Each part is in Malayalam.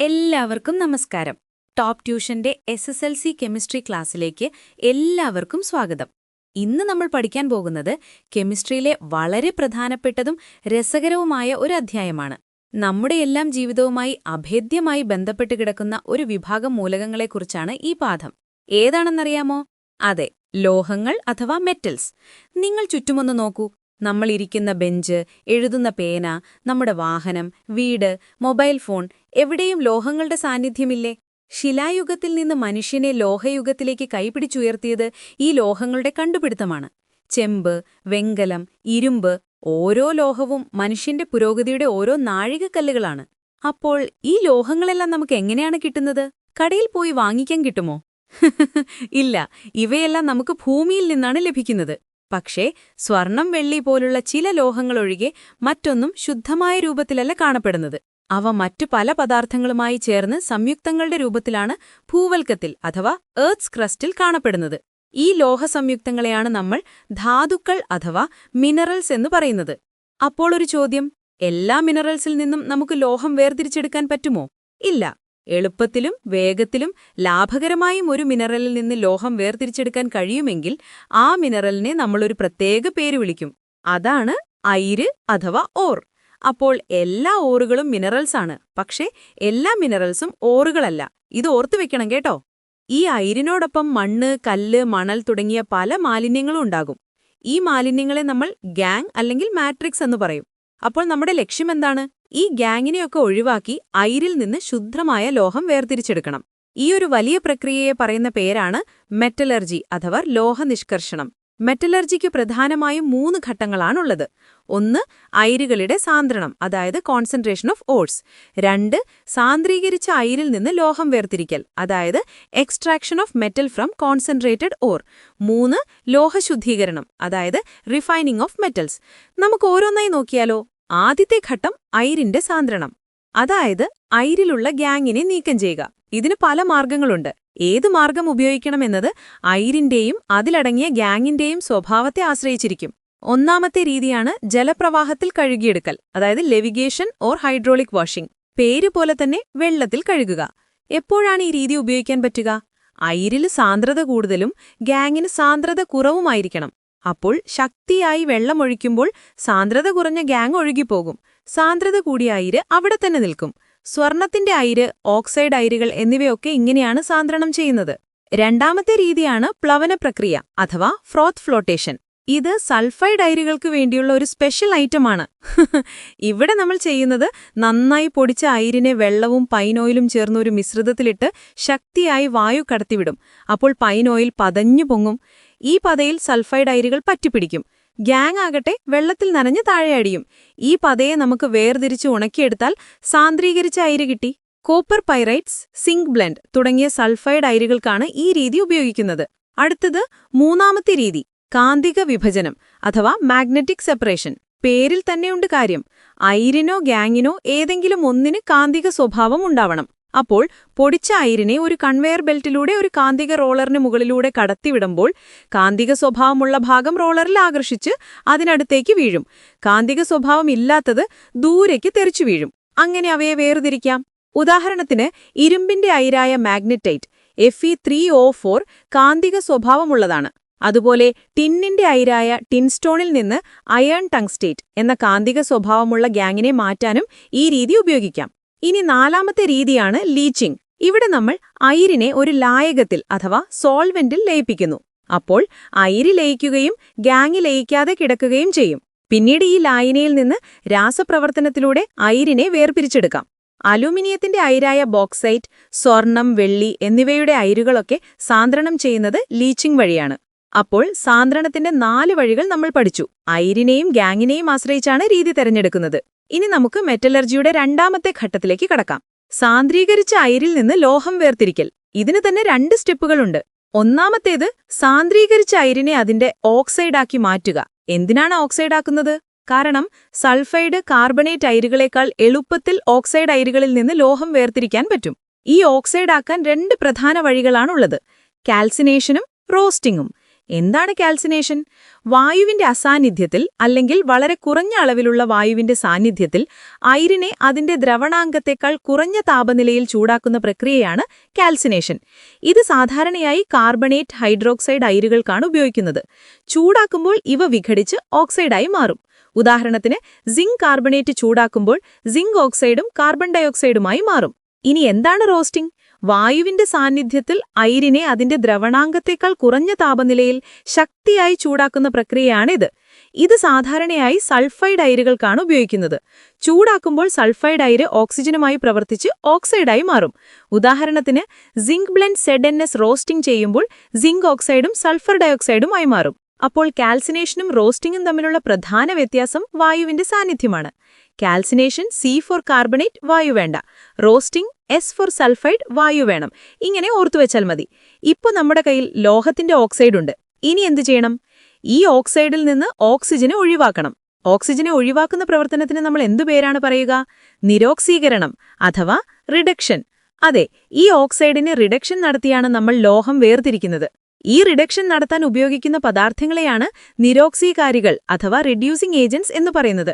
എല്ലാവർക്കും നമസ്കാരം. ടോപ്പ് ട്യൂഷന്റെ SSLC കെമിസ്ട്രി ക്ലാസ്സിലേക്ക് എല്ലാവർക്കും സ്വാഗതം. ഇന്ന് നമ്മൾ പഠിക്കാൻ പോകുന്നത് കെമിസ്ട്രിയിലെ വളരെ പ്രധാനപ്പെട്ടതും രസകരവുമായ ഒരു അധ്യായമാണ്. നമ്മുടെ എല്ലാം ജീവിതവുമായി അഭേദ്യമായി ബന്ധപ്പെട്ട് കിടക്കുന്ന ഒരു വിഭാഗം മൂലകങ്ങളെക്കുറിച്ചാണ് ഈ പാഠം. ഏതാണെന്നറിയാമോ? അതെ, ലോഹങ്ങൾ അഥവാ മെറ്റൽസ്. നിങ്ങൾ ചുറ്റുമൊന്ന് നോക്കൂ. നമ്മൾ ഇരിക്കുന്ന ബെഞ്ച്, എഴുതുന്ന പേന, നമ്മുടെ വാഹനം, വീട്, മൊബൈൽ ഫോൺ, എവിടെയും ലോഹങ്ങളുടെ സാന്നിധ്യമില്ലേ? ശിലായുഗത്തിൽ നിന്ന് മനുഷ്യനെ ലോഹയുഗത്തിലേക്ക് കൈപിടിച്ചുയർത്തിയത് ഈ ലോഹങ്ങളുടെ കണ്ടുപിടുത്തമാണ്. ചെമ്പ്, വെങ്കലം, ഇരുമ്പ്, ഓരോ ലോഹവും മനുഷ്യന്റെ പുരോഗതിയുടെ ഓരോ നാഴികക്കല്ലുകളാണ്. അപ്പോൾ ഈ ലോഹങ്ങളെല്ലാം നമുക്ക് എങ്ങനെയാണ് കിട്ടുന്നത്? കടയിൽ പോയി വാങ്ങിക്കാൻ കിട്ടുമോ? ഇല്ല, ഇവയെല്ലാം നമുക്ക് ഭൂമിയിൽ നിന്നാണ് ലഭിക്കുന്നത്. പക്ഷേ സ്വർണം, വെള്ളി പോലുള്ള ചില ലോഹങ്ങളൊഴികെ മറ്റൊന്നും ശുദ്ധമായ രൂപത്തിലല്ല കാണപ്പെടുന്നത്. അവ മറ്റു പല പദാർത്ഥങ്ങളുമായി ചേർന്ന് സംയുക്തങ്ങളുടെ രൂപത്തിലാണ് ഭൂവൽക്കത്തിൽ അഥവാ എർത്ത്സ് ക്രസ്റ്റിൽ കാണപ്പെടുന്നത്. ഈ ലോഹസംയുക്തങ്ങളെയാണ് നമ്മൾ ധാതുക്കൾ അഥവാ മിനറൽസ് എന്ന് പറയുന്നത്. അപ്പോൾ ഒരു ചോദ്യം: എല്ലാ മിനറൽസിൽ നിന്നും നമുക്ക് ലോഹം വേർതിരിച്ചെടുക്കാൻ പറ്റുമോ? ഇല്ല. എളുപ്പത്തിലും വേഗത്തിലും ലാഭകരമായും ഒരു മിനറലിൽ നിന്ന് ലോഹം വേർതിരിച്ചെടുക്കാൻ കഴിയുമെങ്കിൽ ആ മിനറലിനെ നമ്മളൊരു പ്രത്യേക പേര് വിളിക്കും. അതാണ് അയിര് അഥവാ ഓർ. അപ്പോൾ എല്ലാ ഓറുകളും മിനറൽസാണ്, പക്ഷേ എല്ലാ മിനറൽസും ഓറുകളല്ല. ഇത് ഓർത്തു വെക്കണം കേട്ടോ. ഈ അയിരിനോടൊപ്പം മണ്ണ്, കല്ല്, മണൽ തുടങ്ങിയ പല മാലിന്യങ്ങളും ഉണ്ടാകും. ഈ മാലിന്യങ്ങളെ നമ്മൾ ഗാങ് അല്ലെങ്കിൽ മാട്രിക്സ് എന്ന് പറയും. അപ്പോൾ നമ്മുടെ ലക്ഷ്യമെന്താണ്? ഈ ഗാങ്ങിനെയൊക്കെ ഒഴിവാക്കി അയിരിൽ നിന്ന് ശുദ്ധമായ ലോഹം വേർതിരിച്ചെടുക്കണം. ഈ ഒരു വലിയ പ്രക്രിയയെ പറയുന്ന പേരാണ് മെറ്റലർജി അഥവാ ലോഹനിഷ്കർഷണം. മെറ്റലർജിക്ക് പ്രധാനമായും 3 ഘട്ടങ്ങളാണുള്ളത്. 1. അയിരുകളുടെ സാന്ദ്രണം, അതായത് കോൺസെൻട്രേഷൻ ഓഫ് ഓർസ്. 2. സാന്ദ്രീകരിച്ച അയിരിൽ നിന്ന് ലോഹം വേർതിരിക്കൽ, അതായത് extraction of metal from concentrated or. 3. ലോഹശുദ്ധീകരണം, അതായത് റിഫൈനിങ് ഓഫ് മെറ്റൽസ്. നമുക്ക് ഓരോന്നായി നോക്കിയാലോ? ആദ്യത്തെ ഘട്ടം അയിരിന്റെ സാന്ദ്രണം, അതായത് അയിരിലുള്ള ഗാങ്ങിനെ നീക്കം ചെയ്യുക. ഇതിന് പല മാർഗങ്ങളുണ്ട്. ഏത് മാർഗം ഉപയോഗിക്കണമെന്നത് അയിരിന്റെയും അതിലടങ്ങിയ ഗാങ്ങിന്റെയും സ്വഭാവത്തെ ആശ്രയിച്ചിരിക്കും. ഒന്നാമത്തെ രീതിയാണ് ജലപ്രവാഹത്തിൽ കഴുകിയെടുക്കൽ, അതായത് ലെവിഗേഷൻ ഓർ ഹൈഡ്രോളിക് വാഷിംഗ്. പേര് പോലെ തന്നെ വെള്ളത്തിൽ കഴുകുക. എപ്പോഴാണ് ഈ രീതി ഉപയോഗിക്കാൻ പറ്റുക? അയിരിൽ സാന്ദ്രത കൂടുതലും ഗാങ്ങിന് സാന്ദ്രത കുറവുമായിരിക്കണം. അപ്പോൾ ശക്തിയായി വെള്ളമൊഴിക്കുമ്പോൾ സാന്ദ്രത കുറഞ്ഞ ഗാങ് ഒഴുകിപ്പോകും. സാന്ദ്രത കൂടിയ അയിര് അവിടെ തന്നെ നിൽക്കും. സ്വർണത്തിന്റെ അയിര്, ഓക്സൈഡ് അയിരുകൾ എന്നിവയൊക്കെ ഇങ്ങനെയാണ് സാന്ദ്രണം ചെയ്യുന്നത്. രണ്ടാമത്തെ രീതിയാണ് പ്ലവന പ്രക്രിയ അഥവാ ഫ്രോത്ത് ഫ്ലോട്ടേഷൻ. ഇത് സൾഫൈഡ് അയിരുകൾക്ക് വേണ്ടിയുള്ള ഒരു സ്പെഷ്യൽ ഐറ്റമാണ്. ഇവിടെ നമ്മൾ ചെയ്യുന്നത് നന്നായി പൊടിച്ച അയിരിനെ വെള്ളവും പൈൻ ഓയിലും ചേർന്ന ഒരു മിശ്രിതത്തിലിട്ട് ശക്തിയായി വായു കടത്തിവിടും. അപ്പോൾ പൈൻ ഓയിൽ പതഞ്ഞു പൊങ്ങും. ഈ പതയിൽ സൾഫൈഡ് അയിരുകൾ പറ്റിപ്പിടിക്കും. ഗാങ് ആകട്ടെ വെള്ളത്തിൽ നനഞ്ഞ് താഴെയടിയും. ഈ പതയെ നമുക്ക് വേർതിരിച്ച് ഉണക്കിയെടുത്താൽ സാന്ദ്രീകരിച്ച അയിര് കിട്ടി. കോപ്പർ പൈറൈറ്റ്സ്, സിങ്ക് ബ്ലെൻഡ് തുടങ്ങിയ സൾഫൈഡ് അയിരുകൾക്കാണ് ഈ രീതി ഉപയോഗിക്കുന്നത്. അടുത്തത് മൂന്നാമത്തെ രീതി, കാന്തിക വിഭജനം അഥവാ മാഗ്നറ്റിക് സെപ്പറേഷൻ. പേരിൽ തന്നെയുണ്ട് കാര്യം. അയിരിനോ ഗാങ്ങിനോ ഏതെങ്കിലും ഒന്നിന് കാന്തിക സ്വഭാവം ഉണ്ടാവണം. അപ്പോൾ പൊടിച്ച അയിരിനെ ഒരു കൺവെയർ ബെൽറ്റിലൂടെ ഒരു കാന്തിക റോളറിന് മുകളിലൂടെ കടത്തിവിടുമ്പോൾ കാന്തിക സ്വഭാവമുള്ള ഭാഗം റോളറിൽ ആകർഷിച്ച് അതിനടുത്തേക്ക് വീഴും. കാന്തിക സ്വഭാവം ഇല്ലാത്തത് ദൂരേക്ക് തെറിച്ചു വീഴും. അങ്ങനെ അവയെ വേർതിരിക്കാം. ഉദാഹരണത്തിന് ഇരുമ്പിന്റെ അയിരായ മാഗ്നറ്റൈറ്റ് Fe3O4 കാന്തിക സ്വഭാവമുള്ളതാണ്. അതുപോലെ ടിന്നിന്റെ അയിരായ ടിൻസ്റ്റോണിൽ നിന്ന് അയൺ ടങ്സ്റ്റേറ്റ് എന്ന കാന്തിക സ്വഭാവമുള്ള ഗാങ്ങിനെ മാറ്റാനും ഈ രീതി ഉപയോഗിക്കാം. ഇനി നാലാമത്തെ രീതിയാണ് ലീച്ചിങ്. ഇവിടെ നമ്മൾ അയിരിനെ ഒരു ലായകത്തിൽ അഥവാ സോൾവെന്റിൽ ലയിപ്പിക്കുന്നു. അപ്പോൾ അയിര് ലയിക്കുകയും ഗാങ് ലയിക്കാതെ കിടക്കുകയും ചെയ്യും. പിന്നീട് ഈ ലായനിയിൽ നിന്ന് രാസപ്രവർത്തനത്തിലൂടെ അയിരിനെ വേർപിരിച്ചെടുക്കാം. അലൂമിനിയത്തിന്റെ അയിരായ ബോക്സൈറ്റ്, സ്വർണം, വെള്ളി എന്നിവയുടെ അയിരുകളൊക്കെ സാന്ദ്രണം ചെയ്യുന്നത് ലീച്ചിങ് വഴിയാണ്. അപ്പോൾ സാന്ദ്രണത്തിന്റെ 4 വഴികൾ നമ്മൾ പഠിച്ചു. അയിരിനെയും ഗാങ്ങിനെയും ആശ്രയിച്ചാണ് രീതി തെരഞ്ഞെടുക്കുന്നത്. ഇനി നമുക്ക് മെറ്റലർജിയുടെ രണ്ടാമത്തെ ഘട്ടത്തിലേക്ക് കടക്കാം. സാന്ദ്രീകരിച്ച അയിരിൽ നിന്ന് ലോഹം വേർതിരിക്കൽ. ഇതിന് തന്നെ 2 സ്റ്റെപ്പുകളുണ്ട്. ഒന്നാമത്തേത് സാന്ദ്രീകരിച്ച അയിരിനെ അതിന്റെ ഓക്സൈഡാക്കി മാറ്റുക. എന്തിനാണ് ഓക്സൈഡാക്കുന്നത്? കാരണം സൾഫൈഡ്, കാർബണേറ്റ് അയിരുകളേക്കാൾ എളുപ്പത്തിൽ ഓക്സൈഡ് അയിരുകളിൽ നിന്ന് ലോഹം വേർതിരിക്കാൻ പറ്റും. ഈ ഓക്സൈഡാക്കാൻ 2 പ്രധാന വഴികളാണുള്ളത്: കാൽസിനേഷനും റോസ്റ്റിംഗും. എന്താണ് കാൽസിനേഷൻ? വായുവിന്റെ അസാന്നിധ്യത്തിൽ അല്ലെങ്കിൽ വളരെ കുറഞ്ഞ അളവിലുള്ള വായുവിന്റെ സാന്നിധ്യത്തിൽ അയിരിനെ അതിന്റെ ദ്രവണാങ്കത്തേക്കാൾ കുറഞ്ഞ താപനിലയിൽ ചൂടാക്കുന്ന പ്രക്രിയയാണ് കാൽസിനേഷൻ. ഇത് സാധാരണയായി കാർബണേറ്റ്, ഹൈഡ്രോക്സൈഡ് അയിരുകൾക്കാണ് ഉപയോഗിക്കുന്നത്. ചൂടാക്കുമ്പോൾ ഇവ വിഘടിച്ച് ഓക്സൈഡായി മാറും. ഉദാഹരണത്തിന് സിങ്ക് കാർബണേറ്റ് ചൂടാക്കുമ്പോൾ സിങ്ക് ഓക്സൈഡും കാർബൺ ഡയോക്സൈഡുമായി മാറും. ഇനി എന്താണ് റോസ്റ്റിംഗ്? വായുവിന്റെ സാന്നിധ്യത്തിൽ അയിരിനെ അതിന്റെ ദ്രവണാങ്കത്തേക്കാൾ കുറഞ്ഞ താപനിലയിൽ ശക്തിയായി ചൂടാക്കുന്ന പ്രക്രിയയാണിത്. ഇത് സാധാരണയായി സൾഫൈഡ് അയിരുകൾക്കാണ് ഉപയോഗിക്കുന്നത്. ചൂടാക്കുമ്പോൾ സൾഫൈഡ് അയിര് ഓക്സിജനുമായി പ്രവർത്തിച്ച് ഓക്സൈഡായി മാറും. ഉദാഹരണത്തിന് സിങ്ക് ബ്ലെൻഡ് ZnS റോസ്റ്റിംഗ് ചെയ്യുമ്പോൾ സിങ്ക് ഓക്സൈഡും സൾഫർ ഡയോക്സൈഡുമായി മാറും. അപ്പോൾ കാൽസിനേഷനും റോസ്റ്റിംഗും തമ്മിലുള്ള പ്രധാന വ്യത്യാസം വായുവിന്റെ സാന്നിധ്യമാണ്. കാൽസിനേഷൻ C ഫോർ കാർബണേറ്റ്, വായു വേണ്ട. റോസ്റ്റിംഗ് S ഫോർ സൾഫൈഡ്, വായു വേണം. ഇങ്ങനെ ഓർത്തുവെച്ചാൽ മതി. ഇപ്പോൾ നമ്മുടെ കയ്യിൽ ലോഹത്തിന്റെ ഓക്സൈഡ് ഉണ്ട്. ഇനി എന്തു ചെയ്യണം? ഈ ഓക്സൈഡിൽ നിന്ന് ഓക്സിജനെ ഒഴിവാക്കണം. ഓക്സിജനെ ഒഴിവാക്കുന്ന പ്രവർത്തനത്തിന് നമ്മൾ എന്തു പേരാണ് പറയുക? നിരോക്സീകരണം അഥവാ റിഡക്ഷൻ. അതെ, ഈ ഓക്സൈഡിന് റിഡക്ഷൻ നടത്തിയാണ് നമ്മൾ ലോഹം വേർതിരിക്കുന്നത്. ഈ റിഡക്ഷൻ നടത്താൻ ഉപയോഗിക്കുന്ന പദാർത്ഥങ്ങളെയാണ് നിരോക്സീകാരികൾ അഥവാ റെഡ്യൂസിംഗ് ഏജന്റ്സ് എന്ന് പറയുന്നത്.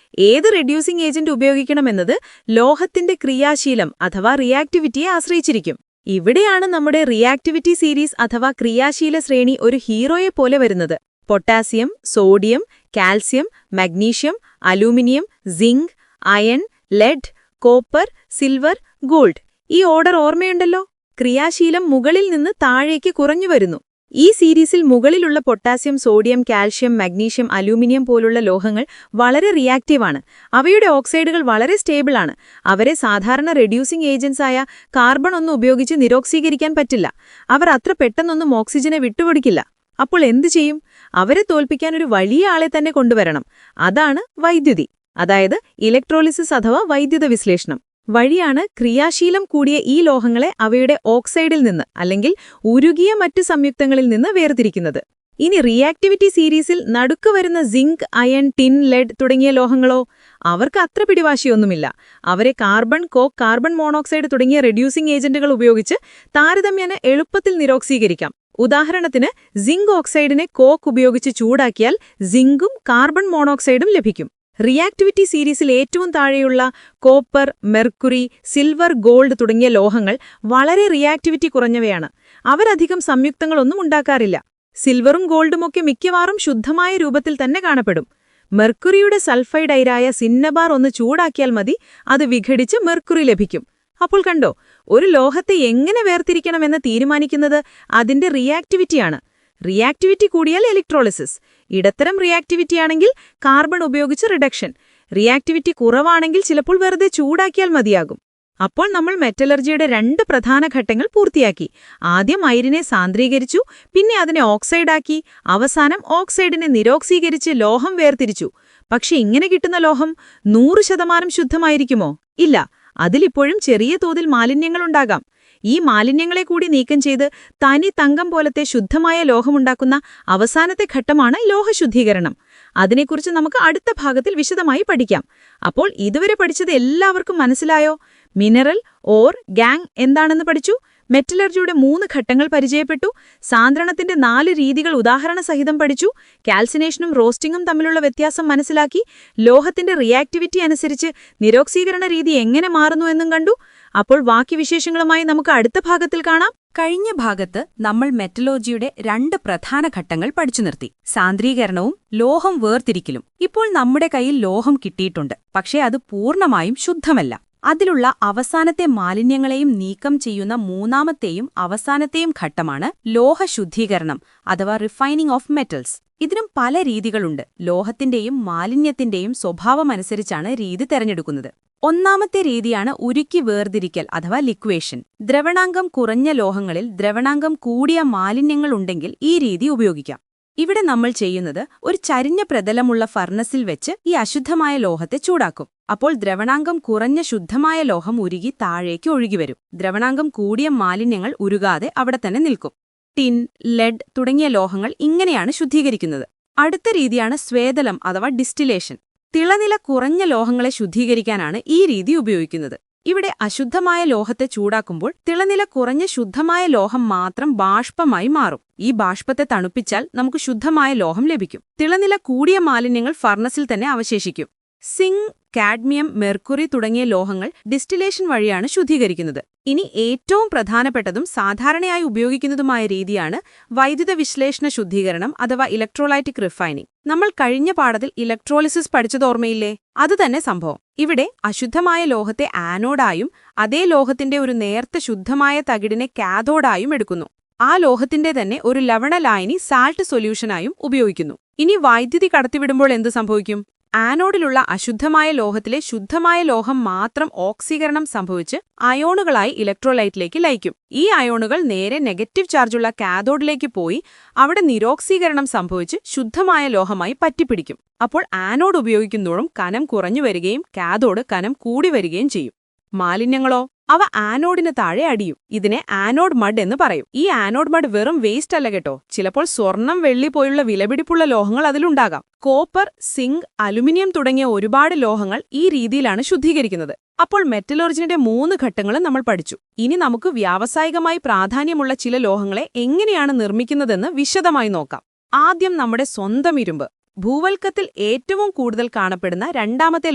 ഏത് റെഡ്യൂസിംഗ് ഏജന്റ് ഉപയോഗിക്കണമെന്നത് ലോഹത്തിന്റെ ക്രിയാശീലം അഥവാ റിയാക്ടിവിറ്റിയെ ആശ്രയിച്ചിരിക്കും. ഇവിടെയാണ് നമ്മുടെ റിയാക്ടിവിറ്റി സീരീസ് അഥവാ ക്രിയാശീല ശ്രേണി ഒരു ഹീറോയെ പോലെ വരുന്നത്. Potassium, sodium, calcium, magnesium, aluminium, zinc, iron, lead, copper, silver, gold. ഈ ഓർഡർ ഓർമ്മയുണ്ടല്ലോ? ക്രിയാശീലം മുകളിൽ നിന്ന് താഴേക്ക് കുറഞ്ഞു വരുന്നു. ഈ സീരീസിൽ മുകളിലുള്ള potassium, sodium, calcium, magnesium, aluminium പോലുള്ള ലോഹങ്ങൾ വളരെ റിയാക്റ്റീവാണ്. അവയുടെ ഓക്സൈഡുകൾ വളരെ സ്റ്റേബിളാണ്. അവരെ സാധാരണ റെഡ്യൂസിംഗ് ഏജന്റ്സായ കാർബൺ ഒന്നും ഉപയോഗിച്ച് നിരോക്സീകരിക്കാൻ പറ്റില്ല. അവർ അത്ര പെട്ടെന്നൊന്നും ഓക്സിജനെ വിട്ടുകൊടുക്കില്ല. അപ്പോൾ എന്തു ചെയ്യും? അവരെ തോൽപ്പിക്കാൻ ഒരു വലിയ ആളെ തന്നെ കൊണ്ടുവരണം. അതാണ് വൈദ്യുതി, അതായത് ഇലക്ട്രോളിസിസ് അഥവാ വൈദ്യുത വിശ്ലേഷണം. വഴിയാണ് ക്രിയാശീലം കൂടിയ ഈ ലോഹങ്ങളെ അവയുടെ ഓക്സൈഡിൽ നിന്ന് അല്ലെങ്കിൽ ഉരുകിയ മറ്റ് സംയുക്തങ്ങളിൽ നിന്ന് വേർതിരിക്കുന്നത്. ഇനി റിയാക്ടിവിറ്റി സീരീസിൽ നടുക്ക് വരുന്ന സിങ്ക്, അയൺ, ടിൻ, ലെഡ് തുടങ്ങിയ ലോഹങ്ങളോ? അവർക്ക് അത്ര പിടിവാശിയൊന്നുമില്ല. അവരെ കാർബൺ, കോക്ക്, കാർബൺ മോണോക്സൈഡ് തുടങ്ങിയ റെഡ്യൂസിംഗ് ഏജന്റുകൾ ഉപയോഗിച്ച് താരതമ്യേന എളുപ്പത്തിൽ നിരോക്സീകരിക്കാം. ഉദാഹരണത്തിന് സിങ്ക് ഓക്സൈഡിനെ കോക്ക് ഉപയോഗിച്ച് ചൂടാക്കിയാൽ സിങ്കും കാർബൺ മോണോക്സൈഡും ലഭിക്കും. റിയാക്ടിവിറ്റി സീരീസിൽ ഏറ്റവും താഴെയുള്ള കോപ്പർ, മെർക്കുറി, സിൽവർ, ഗോൾഡ് തുടങ്ങിയ ലോഹങ്ങൾ വളരെ റിയാക്ടിവിറ്റി കുറഞ്ഞവയാണ്. അവരധികം സംയുക്തങ്ങളൊന്നും ഉണ്ടാക്കാറില്ല. സിൽവറും ഗോൾഡുമൊക്കെ മിക്കവാറും ശുദ്ധമായ രൂപത്തിൽ തന്നെ കാണപ്പെടും. മെർക്കുറിയുടെ സൾഫൈഡ് അയിരായ സിന്നബാർ ഒന്ന് ചൂടാക്കിയാൽ മതി, അത് വിഘടിച്ച് മെർക്കുറി ലഭിക്കും. അപ്പോൾ കണ്ടോ, ഒരു ലോഹത്തെ എങ്ങനെ വേർതിരിക്കണമെന്ന് തീരുമാനിക്കുന്നത് അതിന്റെ റിയാക്ടിവിറ്റിയാണ്. റിയാക്ടിവിറ്റി കൂടിയാൽ ഇലക്ട്രോളിസിസ്, ഇടത്തരം റിയാക്ടിവിറ്റിയാണെങ്കിൽ കാർബൺ ഉപയോഗിച്ച് റിഡക്ഷൻ, റിയാക്ടിവിറ്റി കുറവാണെങ്കിൽ ചിലപ്പോൾ വെറുതെ ചൂടാക്കിയാൽ മതിയാകും. അപ്പോൾ നമ്മൾ മെറ്റലർജിയുടെ 2 പ്രധാന ഘട്ടങ്ങൾ പൂർത്തിയാക്കി. ആദ്യം അയിരിനെ സാന്ദ്രീകരിച്ചു, പിന്നെ അതിനെ ഓക്സൈഡാക്കി, അവസാനം ഓക്സൈഡിനെ നിരോക്സീകരിച്ച് ലോഹം വേർതിരിച്ചു. പക്ഷെ ഇങ്ങനെ കിട്ടുന്ന ലോഹം 100% ശുദ്ധമായിരിക്കുമോ? ഇല്ല, അതിലിപ്പോഴും ചെറിയ തോതിൽ മാലിന്യങ്ങളുണ്ടാകാം. ഈ മാലിന്യങ്ങളെ കൂടി നീക്കം ചെയ്ത് തനി തങ്കം പോലത്തെ ശുദ്ധമായ ലോഹമുണ്ടാക്കുന്ന അവസാനത്തെ ഘട്ടമാണ് ലോഹശുദ്ധീകരണം. അതിനെക്കുറിച്ച് നമുക്ക് അടുത്ത ഭാഗത്തിൽ വിശദമായി പഠിക്കാം. അപ്പോൾ ഇതുവരെ പഠിച്ചത് എല്ലാവർക്കും മനസ്സിലായോ? മിനറൽ, ഓർ, ഗാങ് എന്താണെന്ന് പഠിച്ചു. മെറ്റലർജിയുടെ 3 ഘട്ടങ്ങൾ പരിചയപ്പെട്ടു. സാന്ദ്രണത്തിന്റെ 4 രീതികൾ ഉദാഹരണസഹിതം പഠിച്ചു. കാൽസിനേഷനും റോസ്റ്റിംഗും തമ്മിലുള്ള വ്യത്യാസം മനസ്സിലാക്കി. ലോഹത്തിന്റെ റിയാക്ടിവിറ്റി അനുസരിച്ച് നിരോക്സീകരണ രീതി എങ്ങനെ മാറുന്നു എന്നും കണ്ടു. അപ്പോൾ ബാക്കി വിശേഷങ്ങളുമായി നമുക്ക് അടുത്ത ഭാഗത്തിൽ കാണാം. കഴിഞ്ഞ ഭാഗത്ത് നമ്മൾ മെറ്റലർജിയുടെ 2 പ്രധാന ഘട്ടങ്ങൾ പഠിച്ചു നിർത്തി: സാന്ദ്രീകരണവും ലോഹം വേർതിരിക്കലും. ഇപ്പോൾ നമ്മുടെ കയ്യിൽ ലോഹം കിട്ടിയിട്ടുണ്ട്, പക്ഷേ അത് പൂർണ്ണമായും ശുദ്ധമല്ല. അതിലുള്ള അവസാനത്തെ മാലിന്യങ്ങളെയും നീക്കം ചെയ്യുന്ന 3ാമത്തെയും അവസാനത്തെയും ഘട്ടമാണ് ലോഹശുദ്ധീകരണം അഥവാ റിഫൈനിങ് ഓഫ് മെറ്റൽസ്. ഇതിനും പല രീതികളുണ്ട്. ലോഹത്തിന്റെയും മാലിന്യത്തിന്റെയും സ്വഭാവമനുസരിച്ചാണ് രീതി തെരഞ്ഞെടുക്കുന്നത്. 1ാമത്തെ രീതിയാണ് ഉരുക്കി വേർതിരിക്കൽ അഥവാ ലിക്വേഷൻ. ദ്രവണാങ്കം കുറഞ്ഞ ലോഹങ്ങളിൽ ദ്രവണാങ്കം കൂടിയ മാലിന്യങ്ങളുണ്ടെങ്കിൽ ഈ രീതി ഉപയോഗിക്കാം. ഇവിടെ നമ്മൾ ചെയ്യുന്നത് ഒരു ചരിഞ്ഞ പ്രതലമുള്ള ഫർണസിൽ വെച്ച് ഈ അശുദ്ധമായ ലോഹത്തെ ചൂടാക്കും. അപ്പോൾ ദ്രവണാങ്കം കുറഞ്ഞ ശുദ്ധമായ ലോഹം ഉരുകി താഴേക്ക് ഒഴുകിവരും. ദ്രവണാങ്കം കൂടിയ മാലിന്യങ്ങൾ ഉരുകാതെ അവിടെ തന്നെ നിൽക്കും. ടിൻ, ലെഡ് തുടങ്ങിയ ലോഹങ്ങൾ ഇങ്ങനെയാണ് ശുദ്ധീകരിക്കുന്നത്. അടുത്ത രീതിയാണ് സ്വേദനം അഥവാ ഡിസ്റ്റിലേഷൻ. തിളനില കുറഞ്ഞ ലോഹങ്ങളെ ശുദ്ധീകരിക്കാനാണ് ഈ രീതി ഉപയോഗിക്കുന്നത്. ഇവിടെ അശുദ്ധമായ ലോഹത്തെ ചൂടാക്കുമ്പോൾ തിളനില കുറഞ്ഞ ശുദ്ധമായ ലോഹം മാത്രം ബാഷ്പമായി മാറും. ഈ ബാഷ്പത്തെ തണുപ്പിച്ചാൽ നമുക്ക് ശുദ്ധമായ ലോഹം ലഭിക്കും. തിളനില കൂടിയ മാലിന്യങ്ങൾ ഫർണസിൽ തന്നെ അവശേഷിക്കും. സിങ്ക്, കാഡ്മിയം, മെർക്കുറി തുടങ്ങിയ ലോഹങ്ങൾ ഡിസ്റ്റിലേഷൻ വഴിയാണ് ശുദ്ധീകരിക്കുന്നത്. ഇനി ഏറ്റവും പ്രധാനപ്പെട്ടതും സാധാരണയായി ഉപയോഗിക്കുന്നതുമായ രീതിയാണ് വൈദ്യുത വിശ്ലേഷണ ശുദ്ധീകരണം അഥവാ ഇലക്ട്രോലൈറ്റിക് റിഫൈനിംഗ്. നമ്മൾ കഴിഞ്ഞ പാഠത്തിൽ ഇലക്ട്രോളിസിസ് പഠിച്ചതോർമ്മയില്ലേ? അതുതന്നെ സംഭവം. ഇവിടെ അശുദ്ധമായ ലോഹത്തെ ആനോഡായും അതേ ലോഹത്തിന്റെ ഒരു നേർത്ത ശുദ്ധമായ തകിടിനെ കാഥോഡായും എടുക്കുന്നു. ആ ലോഹത്തിന്റെ തന്നെ ഒരു ലവണലായനി സാൾട്ട് സൊല്യൂഷനായും ഉപയോഗിക്കുന്നു. ഇനി വൈദ്യുതി കടത്തിവിടുമ്പോൾ എന്ത് സംഭവിക്കും? ആനോഡിലുള്ള അശുദ്ധമായ ലോഹത്തിലെ ശുദ്ധമായ ലോഹം മാത്രം ഓക്സീകരണം സംഭവിച്ച് അയോണുകളായി ഇലക്ട്രോലൈറ്റിലേക്ക് ലയിക്കും. ഈ അയോണുകൾ നേരെ നെഗറ്റീവ് ചാർജുള്ള കാഥോഡിലേക്ക് പോയി അവിടെ നിരോക്സീകരണം സംഭവിച്ച് ശുദ്ധമായ ലോഹമായി പറ്റിപ്പിടിക്കും. അപ്പോൾ ആനോഡ് ഉപയോഗിക്കുന്തോറും കനം കുറഞ്ഞു വരികയും കാഥോഡ് കനം കൂടി വരികയും ചെയ്യും. മാലിന്യങ്ങളോ? അവ ആനോഡിന് താഴെ അടിയും. ഇതിനെ ആനോഡ് മഡ് എന്ന് പറയും. ഈ ആനോഡ് മഡ് വെറും വേസ്റ്റ് അല്ല കേട്ടോ. ചിലപ്പോൾ സ്വർണം, വെള്ളി പോലുള്ള വിലപിടിപ്പുള്ള ലോഹങ്ങൾ അതിലുണ്ടാകാം. കോപ്പർ, സിങ്ക്, അലുമിനിയം തുടങ്ങിയ ഒരുപാട് ലോഹങ്ങൾ ഈ രീതിയിലാണ് ശുദ്ധീകരിക്കുന്നത്. അപ്പോൾ മെറ്റലർജിയുടെ 3 ഘട്ടങ്ങളും നമ്മൾ പഠിച്ചു. ഇനി നമുക്ക് വ്യാവസായികമായി പ്രാധാന്യമുള്ള ചില ലോഹങ്ങളെ എങ്ങനെയാണ് നിർമ്മിക്കുന്നതെന്ന് വിശദമായി നോക്കാം. ആദ്യം നമ്മുടെ സ്വന്തം ഇരുമ്പ്. ഭൂവൽക്കത്തിൽ ഏറ്റവും കൂടുതൽ കാണപ്പെടുന്ന രണ്ടാമത്തെ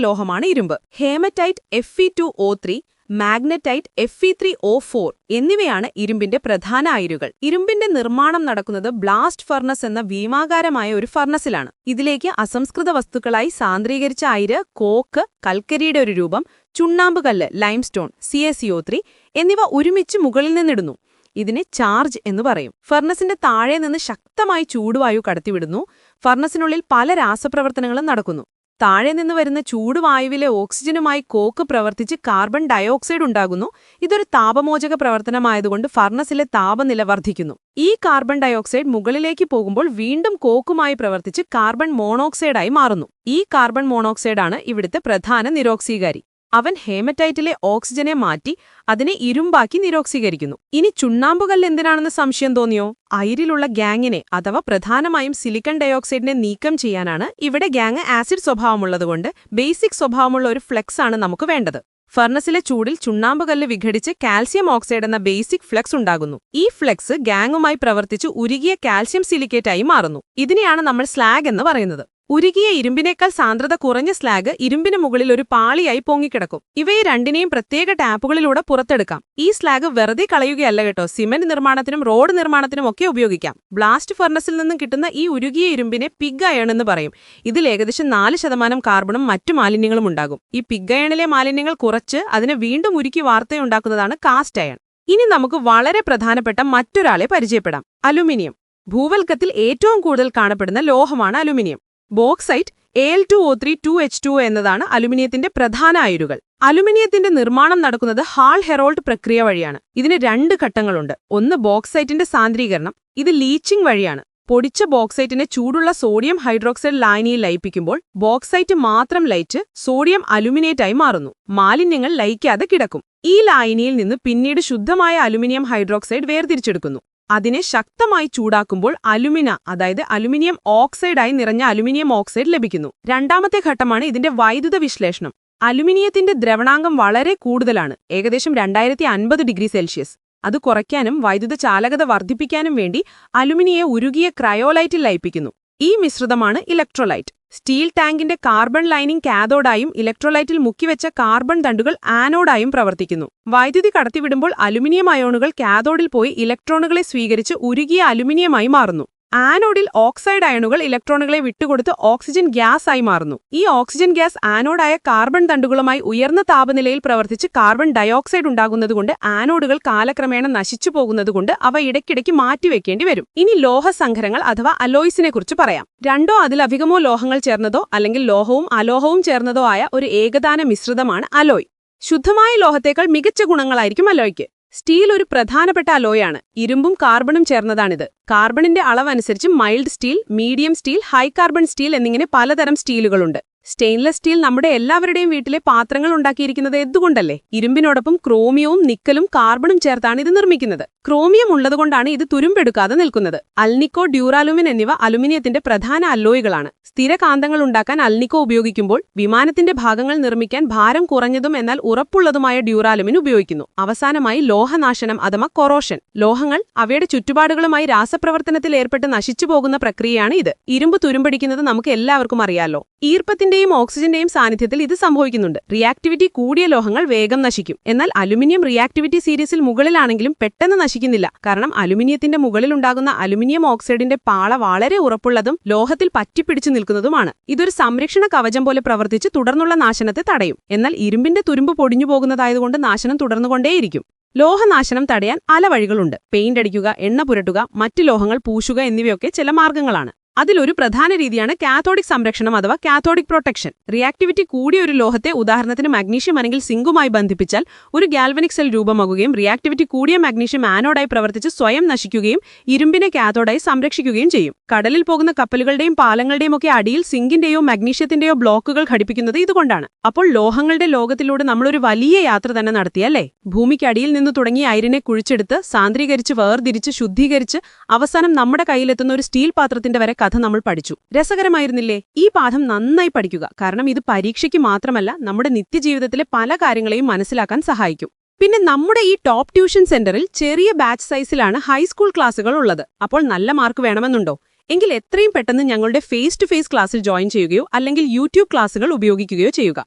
ലോഹമാണ് ഇരുമ്പ്. ഹേമറ്റൈറ്റ് Fe2O3, മാഗ്നറ്റൈറ്റ് Fe3O4 എന്നിവയാണ് ഇരുമ്പിന്റെ പ്രധാന അയിരുകൾ. ഇരുമ്പിന്റെ നിർമ്മാണം നടക്കുന്നത് ബ്ലാസ്റ്റ് ഫർണസ് എന്ന ഭീമാകാരമായ ഒരു ഫർണസിലാണ്. ഇതിലേക്ക് അസംസ്കൃത വസ്തുക്കളായി സാന്ദ്രീകരിച്ച അയിര്, കോക്ക്, കൽക്കരിയുടെ ഒരു രൂപം, ചുണ്ണാമ്പുകല്ല് ലൈംസ്റ്റോൺ CaCO3 എന്നിവ ഒരുമിച്ച് മുകളിൽ നിന്നിടുന്നു. ഇതിനെ ചാർജ് എന്ന് പറയും. ഫർണസിന്റെ താഴെ നിന്ന് ശക്തമായി ചൂടുവായു കടത്തിവിടുന്നു. ഫർണസിനുള്ളിൽ പല രാസപ്രവർത്തനങ്ങളും നടക്കുന്നു. താഴെ നിന്ന് വരുന്ന ചൂടുവായുവിലെ ഓക്സിജനുമായി കോക്ക് പ്രവർത്തിച്ച് കാർബൺ ഡയോക്സൈഡ് ഉണ്ടാകുന്നു. ഇതൊരു താപമോചക പ്രവർത്തനമായതുകൊണ്ട് ഫർണസിലെ താപനില വർദ്ധിക്കുന്നു. ഈ കാർബൺ ഡയോക്സൈഡ് മുകളിലേക്ക് പോകുമ്പോൾ വീണ്ടും കോക്കുമായി പ്രവർത്തിച്ച് കാർബൺ മോണോക്സൈഡായി മാറുന്നു. ഈ കാർബൺ മോണോക്സൈഡാണ് ഇവിടുത്തെ പ്രധാന നിരോക്സീകാരി. അവൻ ഹേമറ്റൈറ്റിലെ ഓക്സിജനെ മാറ്റി അതിനെ ഇരുമ്പാക്കി നിരോക്സീകരിക്കുന്നു. ഇനി ചുണ്ണാമ്പുകല്ല് എന്തിനാണെന്ന് സംശയം തോന്നിയോ? അയിരിലുള്ള ഗ്യാങ്ങിനെ അഥവാ പ്രധാനമായും സിലിക്കൺ ഡയോക്സൈഡിനെ നീക്കം ചെയ്യാനാണ്. ഇവിടെ ഗ്യാങ് ആസിഡ് സ്വഭാവമുള്ളതുകൊണ്ട് ബേസിക് സ്വഭാവമുള്ള ഒരു ഫ്ലെക്സ് ആണ് നമുക്ക് വേണ്ടത്. ഫർണസിലെ ചൂടിൽ ചുണ്ണാമ്പുകല്ല് വിഘടിച്ച് കാൽസ്യം ഓക്സൈഡ് എന്ന ബേസിക് ഫ്ലെക്സ് ഉണ്ടാകുന്നു. ഈ ഫ്ലെക്സ് ഗ്യാങ്ങുമായി പ്രവർത്തിച്ച് ഉരുകിയ കാൽസ്യം സിലിക്കേറ്റായി മാറുന്നു. ഇതിനെയാണ് നമ്മൾ സ്ലാഗ് എന്ന് പറയുന്നത്. ഉരുകിയ ഇരുമ്പിനേക്കാൾ സാന്ദ്രത കുറഞ്ഞ സ്ലാഗ് ഇരുമ്പിന് മുകളിൽ ഒരു പാളിയായി പൊങ്ങിക്കിടക്കും. ഇവയെ രണ്ടിനെയും പ്രത്യേക ടാപ്പുകളിലൂടെ പുറത്തെടുക്കാം. ഈ സ്ലാഗ് വെറുതെ കളയുകയല്ല കേട്ടോ. സിമന്റ് നിർമ്മാണത്തിനും റോഡ് നിർമ്മാണത്തിനും ഒക്കെ ഉപയോഗിക്കാം. ബ്ലാസ്റ്റ് ഫർണസിൽ നിന്നും കിട്ടുന്ന ഈ ഉരുകിയ ഇരുമ്പിനെ പിഗ് അയൺ എന്ന് പറയും. ഇതിൽ ഏകദേശം 4% കാർബണും മറ്റു മാലിന്യങ്ങളും ഉണ്ടാകും. ഈ പിഗ് അയണിലെ മാലിന്യങ്ങൾ കുറച്ച് അതിനെ വീണ്ടും ഉരുക്കി വാർത്തയുണ്ടാക്കുന്നതാണ് കാസ്റ്റ് അയൺ. ഇനി നമുക്ക് വളരെ പ്രധാനപ്പെട്ട മറ്റൊരാളെ പരിചയപ്പെടാം. അലുമിനിയം. ഭൂവൽക്കത്തിൽ ഏറ്റവും കൂടുതൽ കാണപ്പെടുന്ന ലോഹമാണ് അലുമിനിയം. ബോക്സൈറ്റ് Al2O3 2H2O എന്നതാണ് അലുമിനിയത്തിന്റെ പ്രധാന അയിരുകൾ. അലുമിനിയത്തിന്റെ നിർമ്മാണം നടക്കുന്നത് ഹാൾ ഹെറോൾഡ് പ്രക്രിയ വഴിയാണ്. ഇതിന് 2 ഘട്ടങ്ങളുണ്ട്. ഒന്ന് ബോക്സൈറ്റിന്റെ സാന്ദ്രീകരണം. ഇത് ലീച്ചിംഗ് വഴിയാണ്. പൊടിച്ച ബോക്സൈറ്റിനെ ചൂടുള്ള സോഡിയം ഹൈഡ്രോക്സൈഡ് ലായനിയിൽ ലയിപ്പിക്കുമ്പോൾ ബോക്സൈറ്റ് മാത്രം ലയിച്ച് സോഡിയം അലുമിനേറ്റായി മാറുന്നു. മാലിന്യങ്ങൾ ലയിക്കാതെ കിടക്കും. ഈ ലായനിയിൽ നിന്ന് പിന്നീട് ശുദ്ധമായ അലുമിനിയം ഹൈഡ്രോക്സൈഡ് വേർതിരിച്ചെടുക്കുന്നു. അതിനെ ശക്തമായി ചൂടാക്കുമ്പോൾ അലുമിന അതായത് അലുമിനിയം ഓക്സൈഡായി നിറഞ്ഞ അലുമിനിയം ഓക്സൈഡ് ലഭിക്കുന്നു. രണ്ടാമത്തെ ഘട്ടമാണ് ഇതിന്റെ വൈദ്യുത വിശ്ലേഷണം. അലുമിനിയത്തിന്റെ ദ്രവണാങ്കം വളരെ കൂടുതലാണ്, ഏകദേശം 2050 ഡിഗ്രി സെൽഷ്യസ്. അത് കുറയ്ക്കാനും വൈദ്യുത ചാലകത വർദ്ധിപ്പിക്കാനും വേണ്ടി അലുമിനിയെ ഉരുകിയ ക്രയോലൈറ്റിൽ ലയിപ്പിക്കുന്നു. ഈ മിശ്രിതമാണ് ഇലക്ട്രോലൈറ്റ്. സ്റ്റീൽ ടാങ്കിന്റെ കാർബൺ ലൈനിംഗ് കാഥോഡായും ഇലക്ട്രോലൈറ്റിൽ മുക്കിവെച്ച കാർബൺ തണ്ടുകൾ ആനോഡായും പ്രവർത്തിക്കുന്നു. വൈദ്യുതി കടത്തിവിടുമ്പോൾ അലുമിനിയം അയോണുകൾ കാഥോഡിൽ പോയി ഇലക്ട്രോണുകളെ സ്വീകരിച്ച് ഉരുകിയ അലുമിനിയമായി മാറുന്നു. ആനോഡിൽ ഓക്സൈഡ് അയണുകൾ ഇലക്ട്രോണുകളെ വിട്ടുകൊടുത്ത് ഓക്സിജൻ ഗ്യാസ് ആയി മാറുന്നു. ഈ ഓക്സിജൻ ഗ്യാസ് ആനോഡായ കാർബൺ തണ്ടുകളുമായി ഉയർന്ന താപനിലയിൽ പ്രവർത്തിച്ച് കാർബൺ ഡയോക്സൈഡ് ഉണ്ടാകുന്നതുകൊണ്ട് ആനോഡുകൾ കാലക്രമേണ നശിച്ചു പോകുന്നതുകൊണ്ട് അവ ഇടയ്ക്കിടയ്ക്ക് മാറ്റിവെക്കേണ്ടി വരും. ഇനി ലോഹസംഘരങ്ങൾ അഥവാ അലോയ്സിനെ കുറിച്ച് പറയാം. 2 അതിലധികമോ ലോഹങ്ങൾ ചേർന്നതോ അല്ലെങ്കിൽ ലോഹവും അലോഹവും ചേർന്നതോ ആയ ഒരു ഏകദാന മിശ്രിതമാണ് അലോയ്. ശുദ്ധമായ ലോഹത്തേക്കാൾ മികച്ച ഗുണങ്ങളായിരിക്കും അലോയ്ക്ക്. സ്റ്റീൽ ഒരു പ്രധാനപ്പെട്ട അലോയാണ്. ഇരുമ്പും കാർബണും ചേർന്നതാണിത്. കാർബണിന്റെ അളവനുസരിച്ച് mild steel, medium steel, high carbon steel എന്നിങ്ങനെ പലതരം സ്റ്റീലുകളുണ്ട്. സ്റ്റെയിൻലെസ് സ്റ്റീൽ നമ്മുടെ എല്ലാവരുടെയും വീട്ടിലെ പാത്രങ്ങൾ ഉണ്ടാക്കിയിരിക്കുന്നത് എന്തുകൊണ്ടല്ലേ? ഇരുമ്പിനോടൊപ്പം ക്രോമിയവും നിക്കലും കാർബണും ചേർത്താണ് ഇത് നിർമ്മിക്കുന്നത്. ക്രോമിയം ഉള്ളതുകൊണ്ടാണ് ഇത് തുരുമ്പെടുക്കാതെ നിൽക്കുന്നത്. അൽനിക്കോ, ഡ്യൂറാലുമിൻ എന്നിവ അലുമിനിയത്തിന്റെ പ്രധാന അല്ലോയ്കളാണ്. സ്ഥിരകാന്തങ്ങൾ ഉണ്ടാക്കാൻ അൽനിക്കോ ഉപയോഗിക്കുമ്പോൾ വിമാനത്തിന്റെ ഭാഗങ്ങൾ നിർമ്മിക്കാൻ ഭാരം കുറഞ്ഞതും എന്നാൽ ഉറപ്പുള്ളതുമായ ഡ്യൂറാലുമിൻ ഉപയോഗിക്കുന്നു. അവസാനമായി ലോഹനാശനം അഥവാ കൊറോഷൻ. ലോഹങ്ങൾ അവയുടെ ചുറ്റുപാടുകളുമായി രാസപ്രവർത്തനത്തിൽ ഏർപ്പെട്ട് നശിച്ചുപോകുന്ന പ്രക്രിയയാണ് ഇത്. ഇരുമ്പ് തുരുമ്പടിക്കുന്നത് നമുക്ക് എല്ലാവർക്കും അറിയാലോ. ഈർപ്പത്തിന്റെയും ഓക്സിജന്റെയും സാന്നിധ്യത്തിൽ ഇത് സംഭവിക്കുന്നുണ്ട്. റിയാക്ടിവിറ്റി കൂടിയ ലോഹങ്ങൾ വേഗം നശിക്കും. എന്നാൽ അലുമിനിയം റിയാക്ടിവിറ്റി സീരീസിൽ മുകളിലാണെങ്കിലും പെട്ടെന്ന് നശിക്കുന്നില്ല. കാരണം അലുമിനിയത്തിന്റെ മുകളിലുണ്ടാകുന്ന അലുമിനിയം ഓക്സൈഡിന്റെ പാള വളരെ ഉറപ്പുള്ളതും ലോഹത്തിൽ പറ്റിപ്പിടിച്ചു നിൽക്കുന്നതുമാണ്. ഇതൊരു സംരക്ഷണ കവചം പോലെ പ്രവർത്തിച്ച് തുടർന്നുള്ള നാശനത്തെ തടയും. എന്നാൽ ഇരുമ്പിന്റെ തുരുമ്പ് പൊടിഞ്ഞു പോകുന്നതായതുകൊണ്ട് നാശനം തുടർന്നുകൊണ്ടേയിരിക്കും. ലോഹനാശനം തടയാൻ പല വഴികളുണ്ട്. പെയിന്റ് അടിക്കുക, എണ്ണ പുരട്ടുക, മറ്റ് ലോഹങ്ങൾ പൂശുക എന്നിവയൊക്കെ ചില മാർഗങ്ങളാണ്. അതിലൊരു പ്രധാന രീതിയാണ് കാഥോഡിക് സംരക്ഷണം അഥവാ കാഥോഡിക് പ്രൊട്ടക്ഷൻ. റിയാക്ടിവിറ്റി കൂടിയ ഒരു ലോഹത്തെ, ഉദാഹരണത്തിന് മാഗ്നീഷ്യം അല്ലെങ്കിൽ സിങ്കുമായി ബന്ധിപ്പിച്ചാൽ ഒരു ഗാൽവനിക് സെൽ രൂപമാകുകയും റിയാക്ടിവിറ്റി കൂടിയ മാഗ്നീഷ്യം ആനോഡായി പ്രവർത്തിച്ച് സ്വയം നശിക്കുകയും ഇരുമ്പിനെ കാഥോഡായി സംരക്ഷിക്കുകയും ചെയ്യും. കടലിൽ പോകുന്ന കപ്പലുകളുടെയും പാലങ്ങളുടെയും ഒക്കെ അടിയിൽ സിങ്കിന്റെയോ മാഗ്നീഷ്യത്തിന്റെയോ ബ്ലോക്കുകൾ ഘടിപ്പിക്കുന്നത് ഇതുകൊണ്ടാണ്. അപ്പോൾ ലോഹങ്ങളുടെ ലോകത്തിലൂടെ നമ്മളൊരു വലിയ യാത്ര തന്നെ നടത്തിയല്ലേ? ഭൂമിക്കടിയിൽ നിന്ന് തുടങ്ങി അയിരിനെ കുഴിച്ചെടുത്ത് സാന്ദ്രീകരിച്ച് വേർതിരിച്ച് ശുദ്ധീകരിച്ച് അവസാനം നമ്മുടെ കയ്യിലെത്തുന്ന ഒരു സ്റ്റീൽ പാത്രത്തിന്റെ വരെ കഥ നമ്മൾ പഠിച്ചു. രസകരമായിരുന്നില്ലേ? ഈ പാഠം നന്നായി പഠിക്കുക. കാരണം ഇത് പരീക്ഷയ്ക്ക് മാത്രമല്ല, നമ്മുടെ നിത്യജീവിതത്തിലെ പല കാര്യങ്ങളെയും മനസ്സിലാക്കാൻ സഹായിക്കും. പിന്നെ നമ്മുടെ ഈ ടോപ്പ് ട്യൂഷൻ സെന്ററിൽ ചെറിയ ബാച്ച് സൈസിലാണ് ഹൈസ്കൂൾ ക്ലാസുകൾ ഉള്ളത്. അപ്പോൾ നല്ല മാർക്ക് വേണമെന്നുണ്ടോ? എങ്കിൽ എത്രയും പെട്ടെന്ന് ഞങ്ങളുടെ ഫേസ് ടു ഫേസ് ക്ലാസ്സിൽ ജോയിൻ ചെയ്യുകയോ അല്ലെങ്കിൽ യൂട്യൂബ് ക്ലാസുകൾ ഉപയോഗിക്കുകയോ ചെയ്യുക.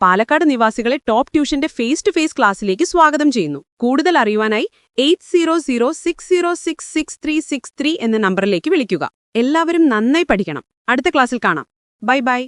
പാലക്കാട് നിവാസികളെ ടോപ്പ് ട്യൂഷന്റെ ഫേസ് ടു ഫേസ് ക്ലാസ്സിലേക്ക് സ്വാഗതം ചെയ്യുന്നു. കൂടുതൽ അറിയുവാനായി 8006066363 എന്ന നമ്പറിലേക്ക് വിളിക്കുക. എല്ലാവരും നന്നായി പഠിക്കണം. അടുത്ത ക്ലാസ്സിൽ കാണാം. Bye bye.